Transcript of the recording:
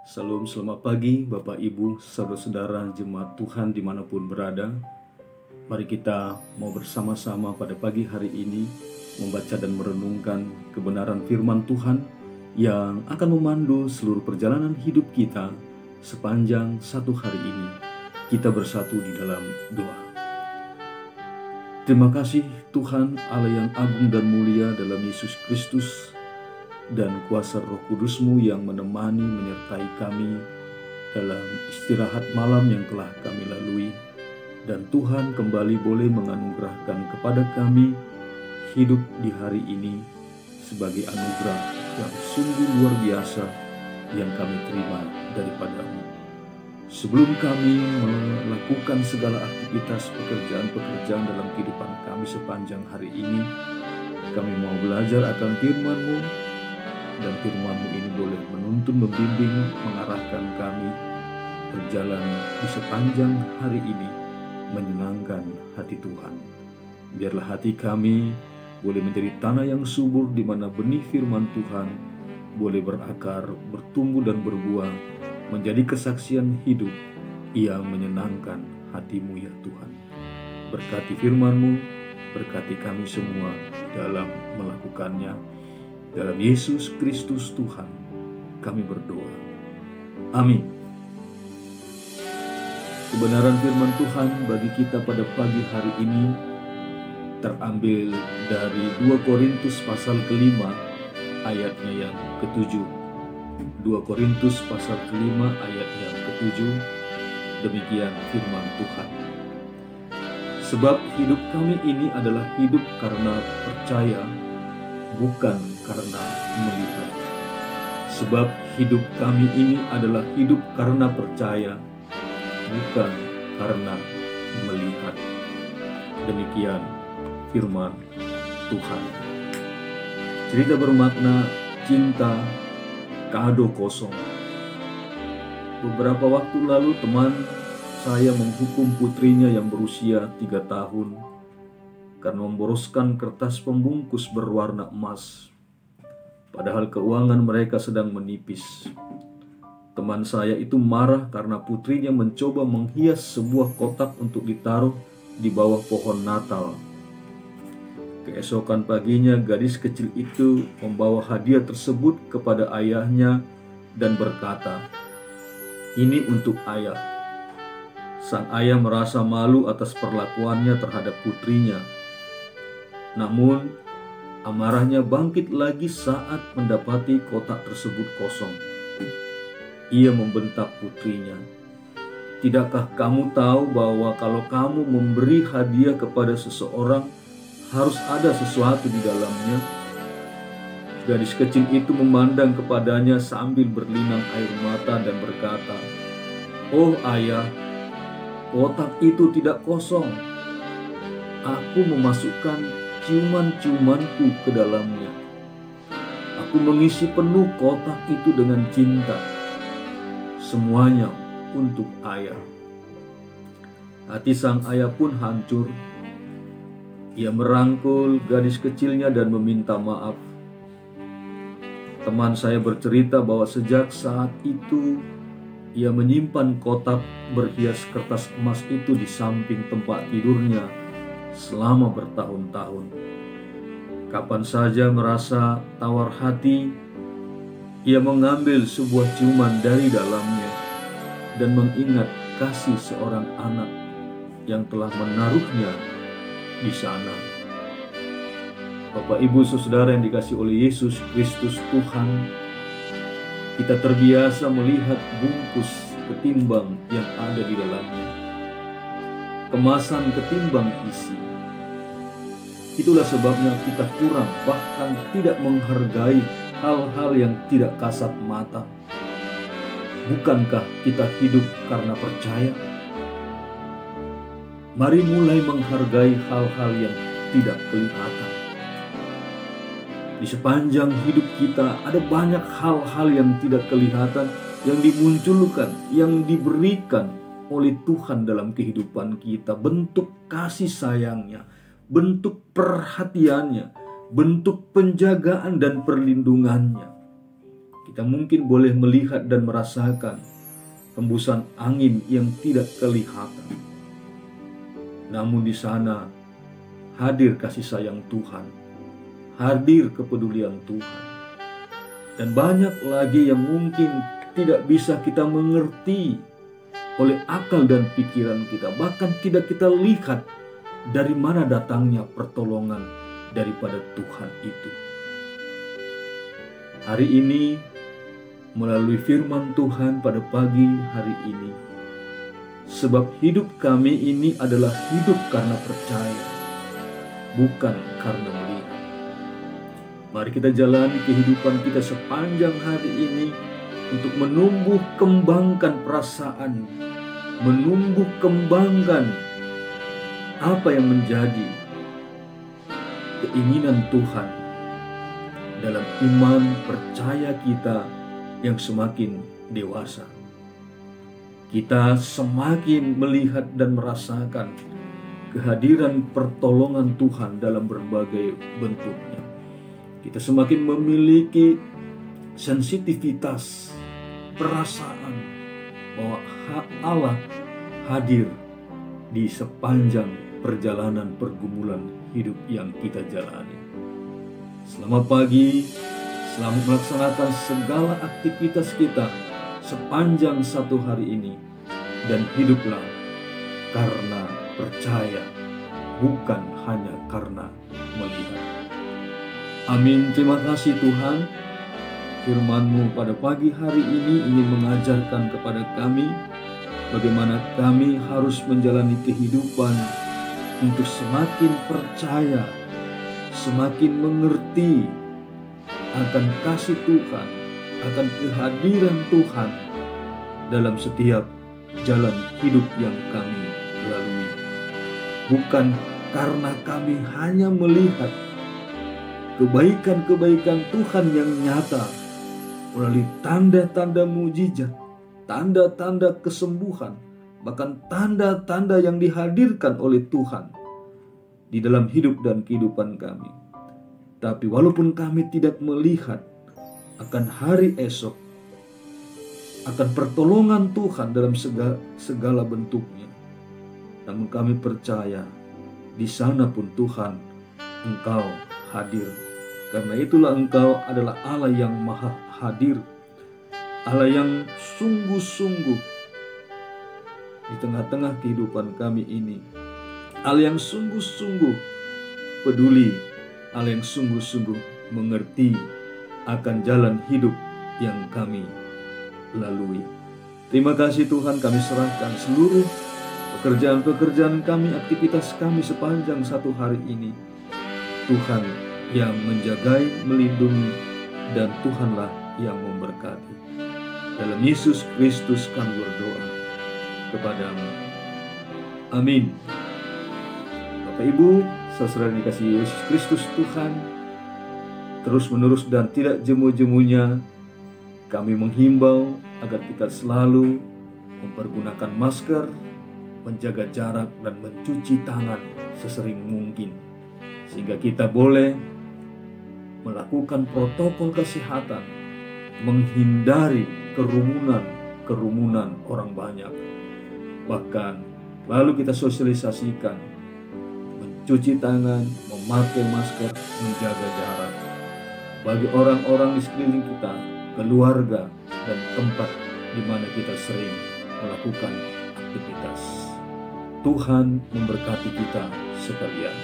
Salam, selamat pagi Bapak Ibu, saudara-saudara jemaat Tuhan dimanapun berada. Mari kita mau bersama-sama pada pagi hari ini membaca dan merenungkan kebenaran firman Tuhan yang akan memandu seluruh perjalanan hidup kita sepanjang satu hari ini. Kita bersatu di dalam doa. Terima kasih Tuhan Allah yang agung dan mulia dalam Yesus Kristus, dan kuasa Roh Kudus-Mu yang menemani menyertai kami dalam istirahat malam yang telah kami lalui. Dan Tuhan kembali boleh menganugerahkan kepada kami hidup di hari ini sebagai anugerah yang sungguh luar biasa yang kami terima daripada-Mu. Sebelum kami melakukan segala aktivitas pekerjaan-pekerjaan dalam kehidupan kami sepanjang hari ini, kami mau belajar akan firman-Mu. Dan firman-Mu ini boleh menuntun, membimbing, mengarahkan kami berjalan di sepanjang hari ini, menyenangkan hati Tuhan. Biarlah hati kami boleh menjadi tanah yang subur di mana benih firman Tuhan boleh berakar, bertumbuh dan berbuah, menjadi kesaksian hidup yang menyenangkan hati-Mu ya Tuhan. Berkati firman-Mu, berkati kami semua dalam melakukannya. Dalam Yesus Kristus Tuhan, kami berdoa. Amin. Kebenaran firman Tuhan bagi kita pada pagi hari ini terambil dari 2 Korintus pasal kelima ayatnya yang ke-7. 2 Korintus pasal kelima ayat yang ke-7. Demikian firman Tuhan. Sebab hidup kami ini adalah hidup karena percaya, bukan karena melihat. Sebab hidup kami ini adalah hidup karena percaya, bukan karena melihat. Demikian firman Tuhan. Cerita bermakna cinta kado kosong. Beberapa waktu lalu teman saya menghukum putrinya yang berusia 3 tahun karena memboroskan kertas pembungkus berwarna emas, padahal keuangan mereka sedang menipis. Teman saya itu marah karena putrinya mencoba menghias sebuah kotak untuk ditaruh di bawah pohon Natal. Keesokan paginya gadis kecil itu membawa hadiah tersebut kepada ayahnya dan berkata, "Ini untuk ayah." Sang ayah merasa malu atas perlakuannya terhadap putrinya. Namun, amarahnya bangkit lagi saat mendapati kotak tersebut kosong. Ia membentak putrinya, "Tidakkah kamu tahu bahwa kalau kamu memberi hadiah kepada seseorang, harus ada sesuatu di dalamnya?" Gadis kecil itu memandang kepadanya sambil berlinang air mata dan berkata, "Oh ayah, kotak itu tidak kosong. Aku memasukkan ciuman-ciumanku ke dalamnya. Aku mengisi penuh kotak itu dengan cinta. Semuanya untuk ayah." Hati sang ayah pun hancur. Ia merangkul gadis kecilnya dan meminta maaf. Teman saya bercerita bahwa sejak saat itu ia menyimpan kotak berhias kertas emas itu di samping tempat tidurnya selama bertahun-tahun. Kapan saja merasa tawar hati, ia mengambil sebuah ciuman dari dalamnya dan mengingat kasih seorang anak yang telah menaruhnya di sana. Bapak, Ibu, saudara yang dikasihi oleh Yesus Kristus Tuhan, kita terbiasa melihat bungkus ketimbang yang ada di dalamnya, kemasan ketimbang isi. Itulah sebabnya kita kurang, bahkan tidak menghargai hal-hal yang tidak kasat mata. Bukankah kita hidup karena percaya? Mari mulai menghargai hal-hal yang tidak kelihatan. Di sepanjang hidup kita ada banyak hal-hal yang tidak kelihatan yang dimunculkan, yang diberikan oleh Tuhan dalam kehidupan kita. Bentuk kasih sayangnya, bentuk perhatiannya, bentuk penjagaan dan perlindungannya. kita mungkin boleh melihat dan merasakan hembusan angin yang tidak kelihatan. Namun di sana hadir kasih sayang Tuhan, hadir kepedulian Tuhan. Dan banyak lagi yang mungkin tidak bisa kita mengerti oleh akal dan pikiran kita, bahkan tidak kita lihat dari mana datangnya pertolongan daripada Tuhan itu. Hari ini, melalui firman Tuhan pada pagi hari ini, sebab hidup kami ini adalah hidup karena percaya, bukan karena melihat. Mari kita jalani kehidupan kita sepanjang hari ini untuk menumbuh kembangkan perasaan, menumbuh kembangkan apa yang menjadi keinginan Tuhan dalam iman percaya kita yang semakin dewasa. Kita semakin melihat dan merasakan kehadiran pertolongan Tuhan dalam berbagai bentuknya. Kita semakin memiliki sensitivitas perasaan bahwa Allah hadir di sepanjang perjalanan pergumulan hidup yang kita jalani. Selamat pagi, selamat melaksanakan segala aktivitas kita sepanjang satu hari ini, dan hiduplah karena percaya, bukan hanya karena melihat. Amin. Terima kasih Tuhan, firman-Mu pada pagi hari ini ingin mengajarkan kepada kami bagaimana kami harus menjalani kehidupan untuk semakin percaya, semakin mengerti akan kasih Tuhan, akan kehadiran Tuhan dalam setiap jalan hidup yang kami lalui. Bukan karena kami hanya melihat kebaikan-kebaikan Tuhan yang nyata melalui tanda-tanda mujizat, tanda-tanda kesembuhan, bahkan tanda-tanda yang dihadirkan oleh Tuhan di dalam hidup dan kehidupan kami. Tapi walaupun kami tidak melihat akan hari esok, akan pertolongan Tuhan dalam segala bentuknya, namun kami percaya di sana pun Tuhan, Engkau hadir. Karena itulah Engkau adalah Allah yang maha hadir, Allah yang sungguh-sungguh di tengah-tengah kehidupan kami ini, Allah yang sungguh-sungguh peduli, Allah yang sungguh-sungguh mengerti akan jalan hidup yang kami lalui. Terima kasih Tuhan, kami serahkan seluruh pekerjaan-pekerjaan kami, aktivitas kami sepanjang satu hari ini. Tuhan yang menjagai, melindungi, dan Tuhanlah yang memberkati. Dalam Yesus Kristus kami berdoa kepadamu. Amin. Bapak Ibu, saudara dikasihi Yesus Kristus Tuhan, terus menerus dan tidak jemu-jemunya kami menghimbau agar kita selalu mempergunakan masker, menjaga jarak, dan mencuci tangan sesering mungkin, sehingga kita boleh melakukan protokol kesehatan, menghindari kerumunan orang banyak. Bahkan lalu kita sosialisasikan mencuci tangan, memakai masker, menjaga jarak bagi orang-orang di sekeliling kita, keluarga, dan tempat di mana kita sering melakukan aktivitas. Tuhan memberkati kita sekalian.